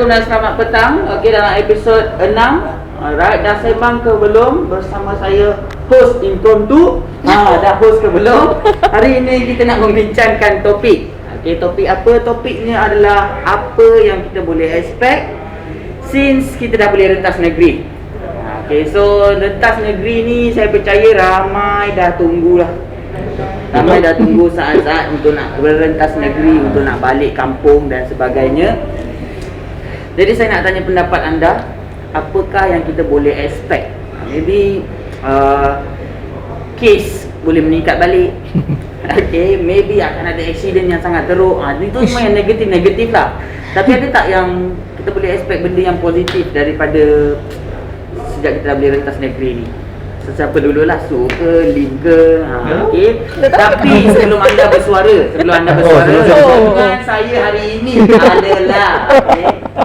Assalamualaikum dan selamat petang. Okey, dalam episod 6, alright, dah sembang ke belum bersama saya host impromptu. Dah host ke belum? Hari ini kita nak membincangkan topik. Okey, topik apa? Topiknya adalah apa yang kita boleh expect since kita dah boleh rentas negeri. Okey, so rentas negeri ni saya percaya ramai dah tunggulah. Ramai dah tunggu saat-saat untuk nak berentas negeri, untuk nak balik kampung dan sebagainya. Jadi saya nak tanya pendapat anda, apakah yang kita boleh expect? Maybe kes boleh meningkat balik. Okay, maybe akan ada accident yang sangat teruk. Itu semua yang negatif-negatif lah. Tapi ada tak yang kita boleh expect benda yang positif daripada sejak kita dah boleh rentas negeri ni? Sesiapa dululah, Su ke, Lin ke, okey. Tapi sebelum anda bersuara, dengan saya hari ini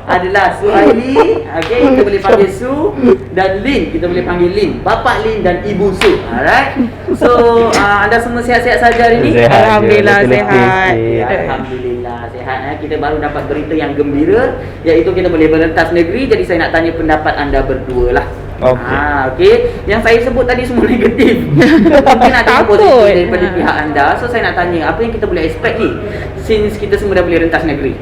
adalah Suhaili, okey, kita boleh panggil Su, dan Lin, kita boleh panggil Lin, Bapak Lin dan Ibu Su. Alright. So, anda semua sihat-sihat saja hari ini? Alhamdulillah sihat. Alhamdulillah sihat. Kita baru dapat berita yang gembira, iaitu kita boleh berentas negeri. Jadi saya nak tanya pendapat anda berdua lah. Okey. Yang saya sebut tadi semua negatif. Mungkin ada yang positif daripada pihak anda. So saya nak tanya, apa yang kita boleh expect ni since kita semua dah boleh rentas negeri?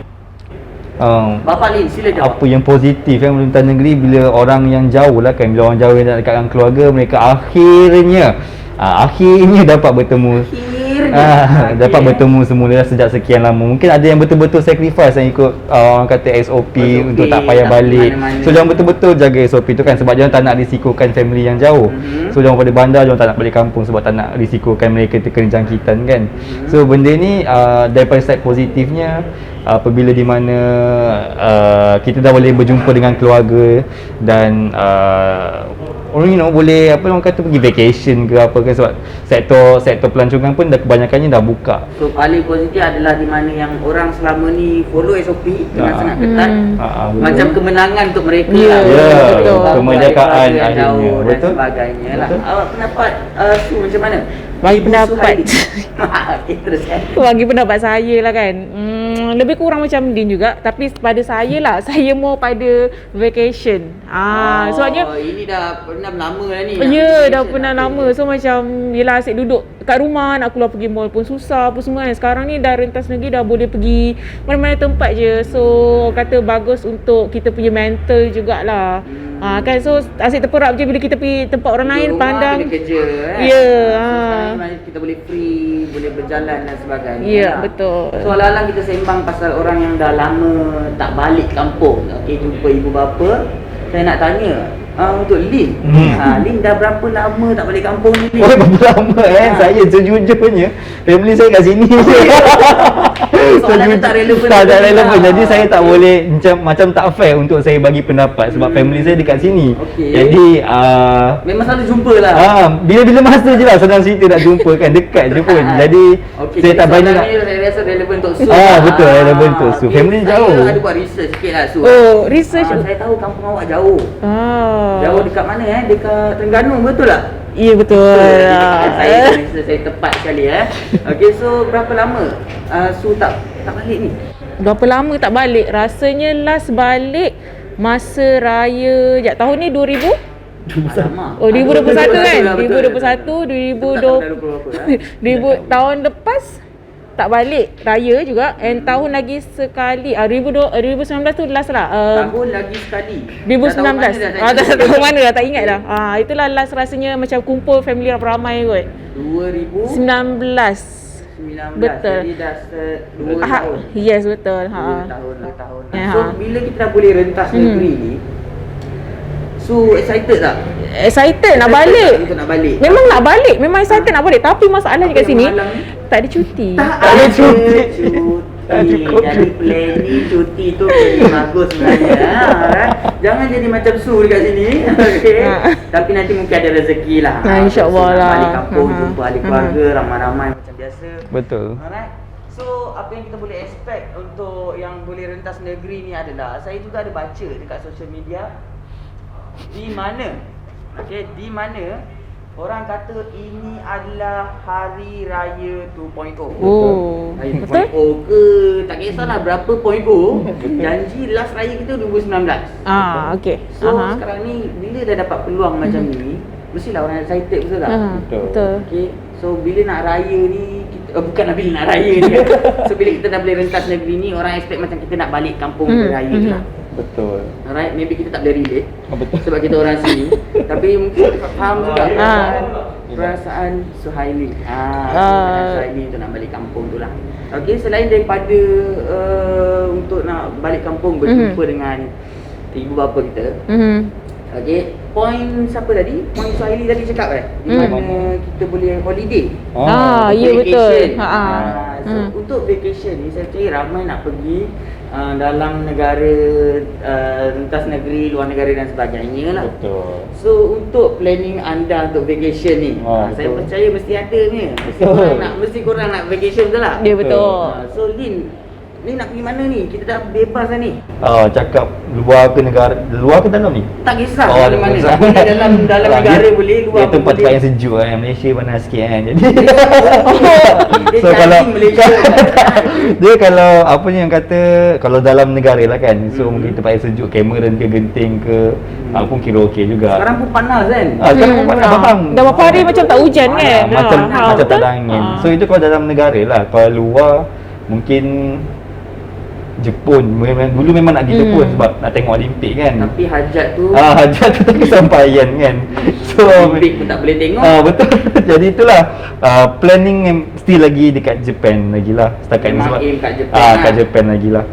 Bapak Lin, sila jawab. Apa yang positif yang rentas negeri, bila orang yang jauh lah kan, bila orang jauh yang nak dekat dengan keluarga, mereka akhirnya dapat bertemu. Dapat bertemu semula sejak sekian lama. Mungkin ada yang betul-betul sacrifice yang ikut orang kata SOP untuk tak payah balik. So jangan betul-betul jaga SOP tu kan, sebab jangan tak nak risikokan family yang jauh. So jangan pada bandar, jangan tak nak balik kampung sebab tak nak risikokan mereka terkena jangkitan kan. So benda ni daripada side positifnya, apabila di mana kita dah boleh berjumpa dengan keluarga dan boleh orang kata pergi vacation ke apa kan, sebab sektor pelancongan pun dah kebanyakannya dah buka. So paling positif adalah di mana yang orang selama ni follow SOP dengan sangat ketat. Macam kemenangan untuk mereka betul. Kemerdekaan akhirnya dan sebagainya lah. Awak pendapat Su macam mana? Bagi pendapat Bagi pendapat saya lah kan, lebih kurang macam Din juga. Tapi pada saya lah, saya mau pada vacation. Sebabnya ini dah pernah lama dah ni. Ya, dah pernah lama. So macam yelah, asyik duduk kat rumah, nak keluar pergi mall pun susah apa semua kan. Sekarang ni dah rentas negeri, dah boleh pergi mana-mana tempat je. So kata bagus untuk kita punya mental jugalah. Kan, so asyik terperap je bila kita pergi tempat orang lain, pandang. Bila kerja kan. Ya. Kita boleh free, boleh berjalan dan sebagainya. Ya, betul. So alang-alang kita sembang pasal orang yang dah lama tak balik kampung. Okey, jumpa ibu bapa. Saya nak tanya, untuk Lin. Lin dah berapa lama tak balik kampung ni? Berapa lama saya sejujurnya family saya kat sini je. Soalan tak relevan. Tak relevan. Jadi saya tak boleh macam tak fair untuk saya bagi pendapat sebab family saya dekat sini. Jadi memang selalu jumpa lah. Bila-bila masa je lah, senang cerita nak jumpa kan, dekat je pun. Jadi saya tak banyak nak. Saya rasa relevan untuk Su. Betul, relevan untuk Su. Family jauh. Saya ada buat research sikit lah Su. Research. Saya tahu kampung awak jauh. Jauh dekat mana Dekat Terengganu, betul tak? Ya, betul. Saya tepat sekali Okey, so berapa lama Su tak balik ni? Berapa lama tak balik? Rasanya last balik masa raya tahun ni 2000? 2021 kan? 2021, tahun lepas tak balik raya juga, and tahun lagi sekali 2019 tu last lah. Tahun lagi sekali 2019. Tak tahu mana dah, tak ingat dah. Itulah last rasanya macam kumpul family ramai kot. 2019. Betul. Jadi dah 2 tahun. Yes, betul. 2 tahun. So bila kita dah boleh rentas negeri ni, so excited tak? Excited nak balik. Untuk nak balik. Memang nak balik, memang excited nak balik. Tapi masalahnya kat sini tak ada cuti. Tak ada cuti. Jadi planning cuti tu bagus sebenarnya. Jangan jadi macam Su dekat sini. Okey. Tapi nanti mungkin ada rezeki lah. InsyaAllah lah. Balik kampung, jumpa ahli keluarga, ramai-ramai macam biasa. Betul. Alright. So apa yang kita boleh expect untuk yang boleh rentas negeri ni adalah, saya juga ada baca dekat social media di mana Orang kata ini adalah Hari Raya 2.0. Oh, Raya betul? 2.0 ke tak kisahlah berapa point O. Janji last raya kita 2019. Okey. So sekarang ni bila dah dapat peluang macam ni, mestilah orang excited, betul tak? Betul. Okay, so bila nak raya ni kita, bukanlah bila nak raya ni kan. So bila kita dah boleh rentas negeri ni, orang expect macam kita nak balik kampung berraya je lah. Betul. Alright, maybe kita tak boleh relate Betul. sebab kita orang sini. Tapi mungkin kita faham juga perasaan Suhaili. Perasaan Suhaili untuk nak balik kampung tu lah. Okay, selain daripada untuk nak balik kampung berjumpa dengan ibu bapa kita. Okay, point siapa tadi? Point Suhaili tadi cakap di mana kita boleh holiday. Ya betul. So untuk vacation ni saya percaya ramai nak pergi dalam negara, rentas negeri, luar negara dan sebagainya lah. Betul. So untuk planning anda untuk vacation ni, saya betul. percaya mesti ada ni. Mesti korang nak vacation, betul tak? Ya betul. So Lin nak pergi mana ni? Kita dah bebas dah ni. Cakap luar ke negara, luar ke dalam ni? Tak kisah Oh, dari mana. tak Boleh dalam negara dia, boleh, luar dia tempat boleh. yang sejuk kan. Malaysia panas sikit kan. Jadi Dia so kalau Malaysia. dia kalau apa ni yang kata kalau dalam negara lah kan. So mungkin tempat yang sejuk, Cameron ke Genting ke pun kira okey juga. Sekarang pun panas kan? Sekarang pun panas faham. Dah berapa hari macam tak hujan kan? Macam macam tak betul? ada angin. So itu kalau dalam negara lah. Kalau luar mungkin Jepun. Dulu memang nak pergi Jepun sebab nak tengok Olimpik kan. Tapi hajat tu Hajat tu tak kesampaian kan. So Olimpik pun tak boleh tengok. betul. Jadi itulah planning still lagi dekat Japan lagi lah setakat ni Memang sebab aim kat Japan kat lah. Japan lagi lah.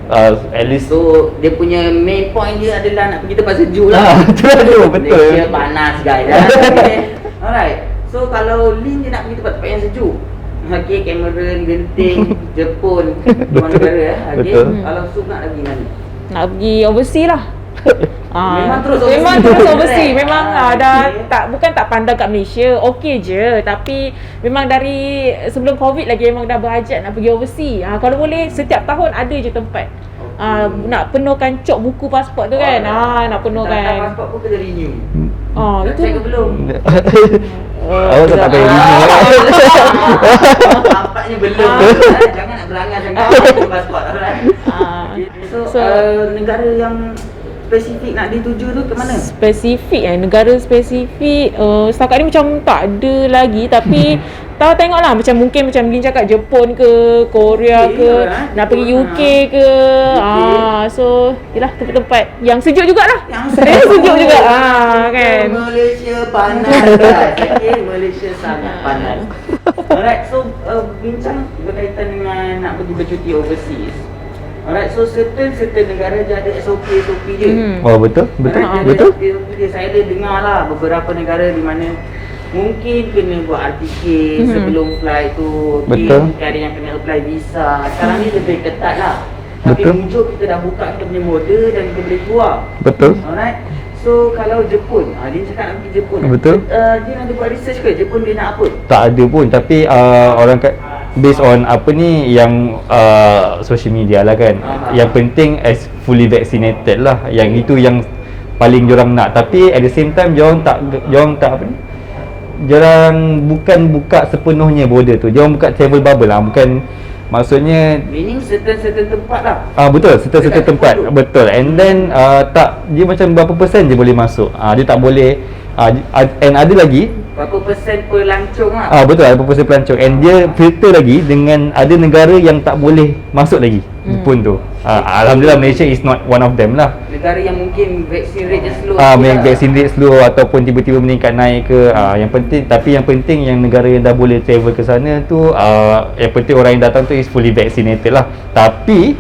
At least So dia punya main point dia adalah nak pergi tempat sejuk lah. betul. Malaysia panas guys. Okay. Alright. So kalau Lin dia nak pergi tempat-tempat yang sejuk, okay, Cameron, Genting, Jepun, luar negara okay. Betul. Kalau Sub nak lagi mana? Nak pergi overseas lah. Memang terus overseas. Memang terus overseas. Memang dah okay. bukan tak pandang kat Malaysia. Okey je, tapi memang dari sebelum Covid lagi memang dah berhajat nak pergi overseas. Kalau boleh setiap tahun ada je tempat. Nak penuhkan cok buku pasport tu kan. Nak Dah penuhkan. pasport pun kena renew. Dah Dah check ke belum? awak tak payah renew. Nampaknya belum. Jangan nak berangan sangat pasport. So, negara yang spesifik nak dituju tu ke mana? Spesifik negara spesifik setakat ni macam tak ada lagi tapi tahu tengoklah macam mungkin macam Lin cakap Jepun ke Korea ke nak pergi UK ke so yalah tempat-tempat yang sejuk jugalah. Yang sejuk juga kan. Malaysia panas guys. Okay, Malaysia sangat panas. Alright, so bincang berkaitan dengan nak pergi bercuti overseas. Alright, so certain negara dia ada SOP dia. Betul. SOP dia. Saya ada dengar lah beberapa negara di mana mungkin kena buat RTK sebelum flight tu. Betul. Mungkin ada yang kena apply visa. Sekarang ni lebih ketat lah. Tapi Betul. muncul kita dah buka kita punya border dan kita boleh keluar. Betul. Alright. So kalau Jepun, dia cakap nak pergi Jepun. Betul. Dia nak buat research ke Jepun dia nak apa? Tak ada pun tapi orang based on apa ni yang social media lah kan. Yang penting as fully vaccinated lah. Yang itu yang paling diorang nak. Tapi at the same time diorang tak apa ni? Diorang bukan buka sepenuhnya border tu. Diorang buka travel bubble lah. Bukan maksudnya Meaning certain tempat lah. betul, certain Dekat tempat. Jepun tu. Betul. And then tak dia macam berapa persen je boleh masuk. Dia tak boleh and ada lagi Berapa persen pelancong lah. betul ada proposal pelancong and dia filter lagi dengan ada negara yang tak boleh masuk lagi Jepun tu. Alhamdulillah Malaysia is not one of them lah. Negara yang mungkin vaksin rate dia slow. Vaksin rate slow ataupun tiba-tiba meningkat naik ke yang penting yang negara yang dah boleh travel ke sana tu yang penting orang yang datang tu is fully vaccinated lah. Tapi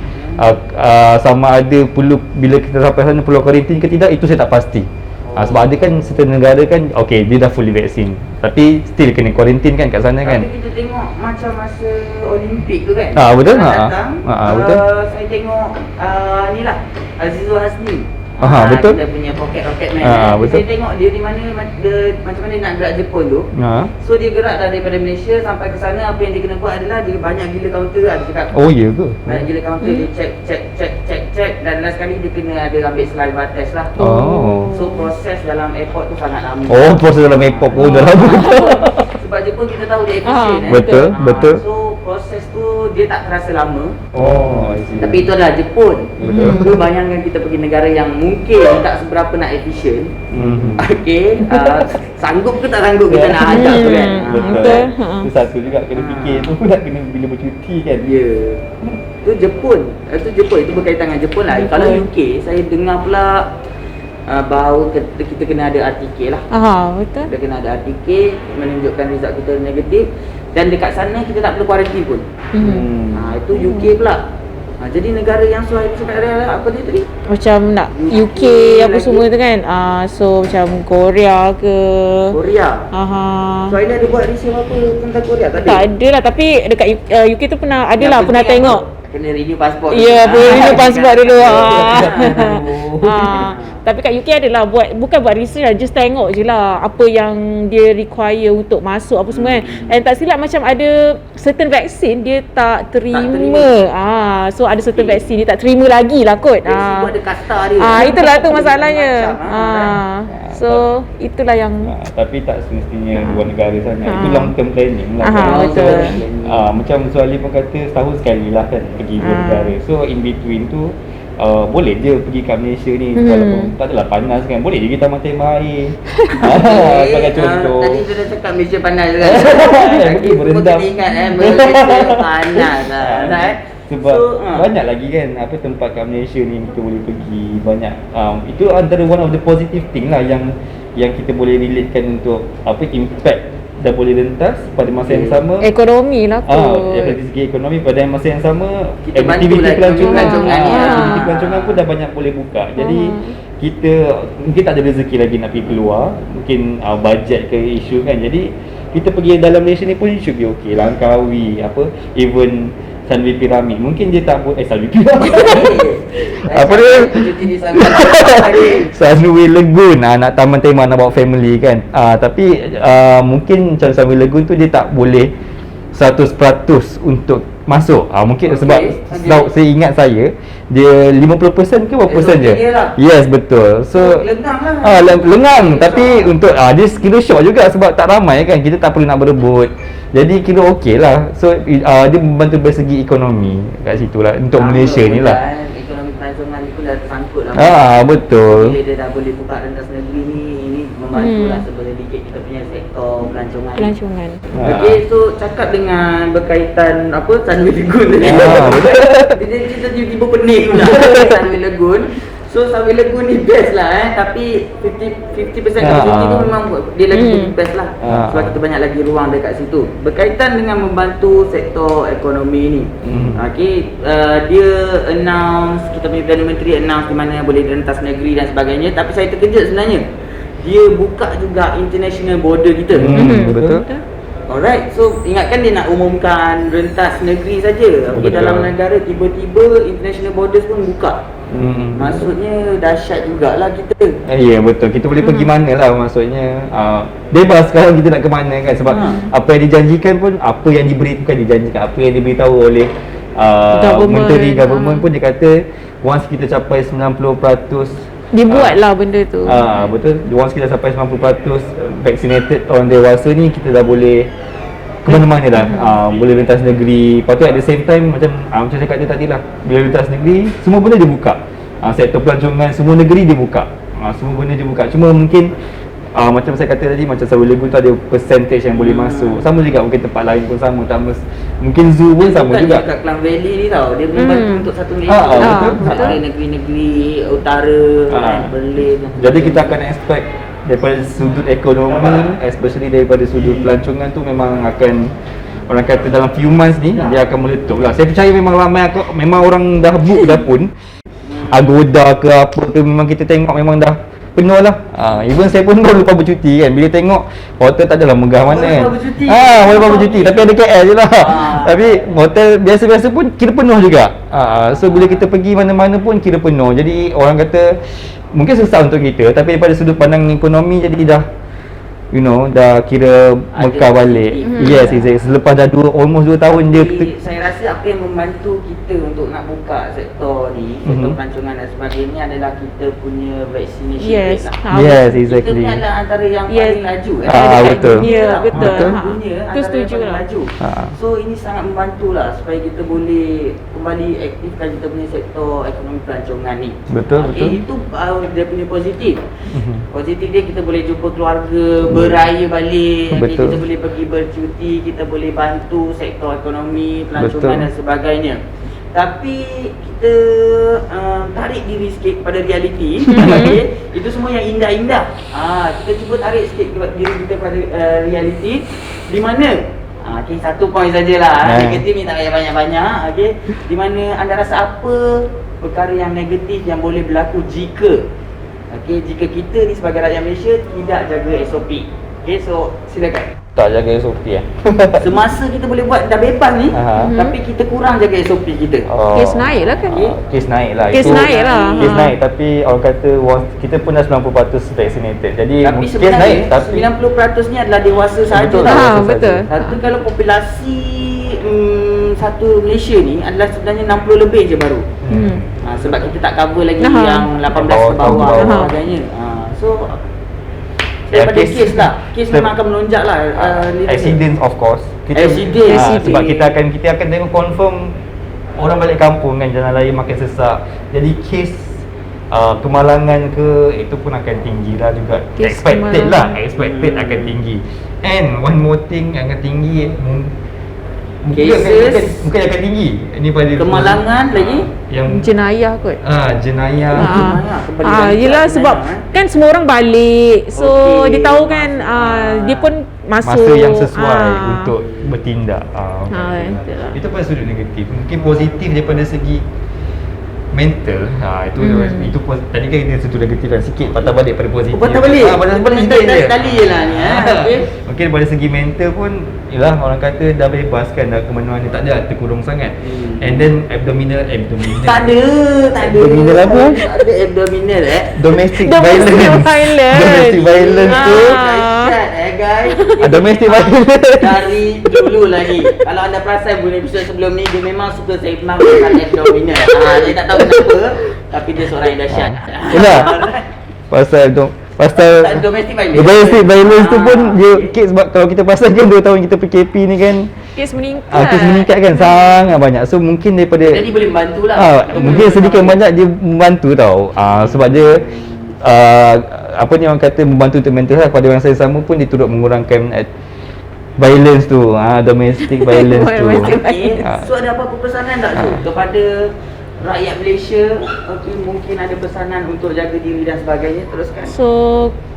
sama ada perlu bila kita sampai sana perlu quarantine ke tidak itu saya tak pasti. Sebab ada kan certain negara kan okey dia dah fully vaksin tapi still kena quarantine kan kat sana kan. Tapi kita tengok macam masa Olimpik tu kan. Betul. Datang, Betul. saya tengok ni lah Azizul Hasni. betul. Kita punya roket man. Betul. Saya tengok dia di mana macam mana dia nak gerak Jepun tu. So dia gerak daripada Malaysia sampai ke sana, apa yang dia kena buat adalah dia banyak gila kaunter lah, dia cakap. Oh ya ke? Banyak gila kaunter, dia check dan last kali dia kena ada ambil saliva test lah. So proses dalam airport tu sangat lama. Oh, proses dalam airport pun dah lama. Sebab Jepun kita tahu dia efisien Betul. So proses tu dia tak terasa lama. I see. Tapi itu adalah Jepun. So bayangkan kita pergi negara yang mungkin tak seberapa nak efisien. Okey, sanggup ke tak sanggup kita nak ajak tu kan. Betul. Itu satu juga kena fikir tu nak kena bila bercuti kan. Ya. Itu Jepun. Itu berkaitan dengan Jepun lah. Kalau UK saya dengar pula baru kita kena ada RTK lah. Betul. Kita kena ada RTK menunjukkan result kita negatif, dan dekat sana kita tak perlu kuarantin pun. Itu UK pula. Jadi negara yang Suhaib cakap apa dia tadi? Macam nak UK apa lagi? semua tu kan. So macam Korea ke. Korea. Suhaib ada buat research apa tentang Korea tadi? Tak ada lah, tapi dekat UK tu pernah ada lah, pernah tengok. Kena renew pasport. Ya, perlu renew pasport dulu. Ah. Tapi kat UK adalah bukan buat research lah, just tengok je lah apa yang dia require untuk masuk apa semua kan. And tak silap macam ada certain vaksin dia tak terima. So ada certain vaksin dia tak terima lagi lah kot. Buat ada kasta dia. Itulah tu masalahnya. So itulah yang tapi tak semestinya luar negara sangat. Itu long term planning lah. Betul. Macam Suhaili pun kata setahun sekali lah kan pergi luar negara. So in between tu boleh je pergi kat Malaysia ni walaupun tak adalah panas kan. Boleh je kita Tema air. Sebagai contoh. Tadi tu dah cakap Malaysia panas kan. Lagi berendam. Ingat Malaysia panas lah. Sebab banyak lagi kan apa tempat kat Malaysia ni kita boleh pergi banyak. Itu antara one of the positive thing lah yang kita boleh relatekan untuk apa impact dah boleh rentas pada masa yang sama. Ekonomi lah kot. Dari segi ekonomi pada masa yang sama kita aktiviti pelancongan aktiviti pelancongan pun dah banyak boleh buka. Jadi kita mungkin tak ada rezeki lagi nak pergi keluar, mungkin bajet ke isu kan. Jadi kita pergi dalam Malaysia ni pun should be okay. Langkawi apa even Sunway Pyramid mungkin dia tak Sunway Pyramid apa dia Sunway Lagoon nak taman tema nak bawa family kan. Tapi mungkin macam Sunway Lagoon tu dia tak boleh 100% untuk masuk. Mungkin sebab saya ingat saya dia 50% ke berapa persen je. Yes, betul. So lengang lah. Lengang tapi untuk dia kira syok juga sebab tak ramai kan, kita tak perlu nak berebut. Jadi kira okey lah. So dia membantu dari segi ekonomi kat situ lah untuk Malaysia ni lah. Ekonomi pelancongan ni pun dah tersangkut lah. Betul. Bila dia dah boleh buka rentas negeri ni, ini membantu lah sedikit kita punya sektor pelancongan. Okey, so cakap dengan berkaitan apa Sunway Lagoon tadi. Dia tiba-tiba pening pula Sunway Lagoon. So Sunway Lagoon ni best lah tapi 50% capacity tu memang dia lagi best lah. Sebab kita banyak lagi ruang dekat situ. Berkaitan dengan membantu sektor ekonomi ni. Okey, dia announce, kita punya Perdana Menteri announce di mana boleh rentas negeri dan sebagainya. Tapi saya terkejut sebenarnya. Dia buka juga international border kita. Betul. Alright, so ingatkan dia nak umumkan rentas negeri saja. Okey, dalam negara tiba-tiba international borders pun buka. Maksudnya dahsyat jugalah kita. Ya betul, kita boleh pergi mana lah maksudnya. Bebas sekarang kita nak ke mana kan. Sebab apa yang dijanjikan pun, apa yang diberitakan dijanjikan, apa yang diberitahu oleh menteri government pun dia kata once kita capai 90% dibuatlah benda tu. Betul. Once kita sampai 90% vaccinated orang dewasa ni, kita dah boleh ke mana-mana dah. Boleh rentas negeri. Lepas tu at the same time macam saya cakap tadi lah, bila rentas negeri semua benda dibuka. Sektor pelancongan semua negeri dibuka. Semua benda dibuka. Cuma mungkin macam saya kata tadi, macam Sunway Lagoon tu ada percentage yang boleh masuk. Sama juga mungkin tempat lain pun sama. Mungkin zoo pun sama juga. Kat Klang Valley ni tau, dia membantu untuk satu Malaysia. Betul. Negeri-negeri utara Berlin. Jadi kita akan expect daripada sudut ekonomi, especially daripada sudut pelancongan tu memang akan, orang kata dalam few months ni dia akan meletup lah. Saya percaya memang ramai memang orang dah book dah pun. Agoda ke apa ke memang kita tengok memang dah penuh lah. Even saya pun baru lepas bercuti kan, bila tengok hotel tak adalah megah mana kan. Baru lepas bercuti tapi ada KL je lah. Tapi hotel biasa-biasa pun kira penuh juga. So bila kita pergi mana-mana pun kira penuh. Jadi orang kata mungkin susah untuk kita, tapi daripada sudut pandang ekonomi jadi dah dah kira mekar balik. Yes, exactly. Selepas dah almost 2 tahun dia Jadi, saya rasa apa yang membantu kita untuk nak buka sektor ni, sektor pelancongan dan sebagainya adalah kita punya vaccination Yes. rate lah. Yes, Kita exactly. ni adalah antara yang Yes. paling laju betul. Ya, betul. Betul. Dunia Tu antara setuju yang paling lah. laju. So ini sangat membantu lah supaya kita boleh kembali aktifkan kita punya sektor ekonomi pelancongan ni. Betul, Okey, betul. itu dia punya positif. Positif dia kita boleh jumpa keluarga, beraya balik, okey, Betul. kita boleh pergi bercuti, kita boleh bantu sektor ekonomi pelancongan Betul. dan sebagainya. Tapi kita tarik diri sikit kepada realiti. Okey, itu semua yang indah-indah. Kita cuba tarik sikit diri kita pada realiti di mana okey, satu poin sajalah. Negatif ni tak payah banyak-banyak. Okey, di mana anda rasa apa perkara yang negatif yang boleh berlaku jika jika kita ni sebagai rakyat Malaysia tidak jaga SOP. Okey, so silakan. Tak jaga SOP Semasa kita boleh buat dah bebas ni, tapi kita kurang jaga SOP kita. Kes naik lah kan? Kes naik lah. Kes naik lah. Kes naik, tapi orang kata kita pun dah 90% vaccinated. Jadi Tapi kes sebenarnya naik tapi 90% ni adalah dewasa sahaja Betul, tau. dewasa betul. sahaja. Satu kalau populasi satu Malaysia ni adalah sebenarnya 60 lebih je baru. Sebab kita tak cover lagi yang 18 ke bawah dan sebagainya. So daripada kes lah, kes memang akan melonjak lah. Accidents of course. Accident. Sebab kita akan tengok confirm orang balik kampung kan, jalan raya makin sesak. Jadi kes kemalangan ke itu pun akan tinggi lah juga. Kes Expected kemalangan. akan tinggi. And one more thing yang akan tinggi Cases, mungkin akan tinggi. Ini pada kemalangan lagi yang Jenayah kot. jenayah. Yelah sebab kan semua orang balik. So Okey. dia tahu kan dia pun masuk masa yang sesuai untuk bertindak. betul lah. Itu pada sudut negatif. Mungkin positif daripada segi mental. Itu tadi kan kita sentuh negatif kan sikit, patah balik pada positif. patah balik. Patah balik sikit je. Sekali je lah ni. Okey. Mungkin daripada segi mental pun yalah, orang kata dah bebas kan, dah kemanuan tak ada terkurung sangat. And then abdominal Tak ada. Abdominal apa? Tak ada abdominal domestic Domestic violence. violence. Domestic violence tu Dahsyat guys. domestic violence. Dari dulu lagi. Kalau anda perasan bulan episod sebelum ni, dia memang suka sembang tentang abdominal. Dia tak tahu kenapa, tapi dia seorang yang dahsyat. Yalah. Pasal Domestic violence. domestic violence tu pun dia kes, sebab kalau kita perasan kan 2 tahun kita PKP ni kan Kes meningkat. kes meningkat kan sangat banyak. So mungkin daripada Jadi boleh membantu lah. mungkin sedikit banyak dia membantu tau. Sebab dia apa ni orang kata membantu untuk mental health. Pada orang saya sama pun dia turut mengurangkan violence tu, domestic violence tu. Okay. So ada apa-apa pesanan tak tu kepada rakyat Malaysia? Mungkin ada pesanan untuk jaga diri dan sebagainya. Teruskan. So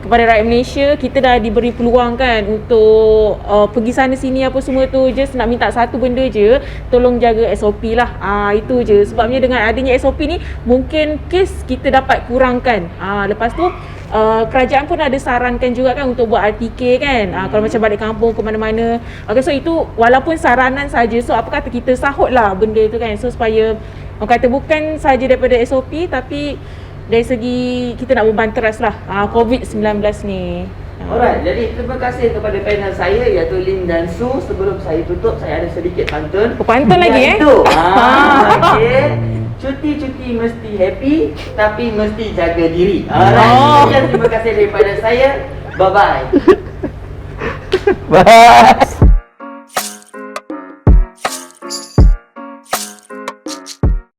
kepada rakyat Malaysia, kita dah diberi peluang kan untuk pergi sana sini apa semua tu. Just nak minta satu benda je, tolong jaga SOP lah. Itu je. Sebabnya dengan adanya SOP ni, mungkin kes kita dapat kurangkan. Lepas tu kerajaan pun ada sarankan juga kan untuk buat RTK kan. Kalau macam balik kampung ke mana-mana. Okay, so itu walaupun saranan saja. So apa kata kita sahut lah benda tu kan. So supaya orang kata bukan saja daripada SOP, tapi dari segi kita nak membanteras lah COVID-19 ni. Alright, jadi terima kasih kepada panel saya iaitu Lin dan Su. Sebelum saya tutup, saya ada sedikit pantun. Pantun lagi Iaitu, okay. Cuti-cuti mesti happy, tapi mesti jaga diri. Alright, sekian terima kasih daripada saya. Bye-bye. Bye.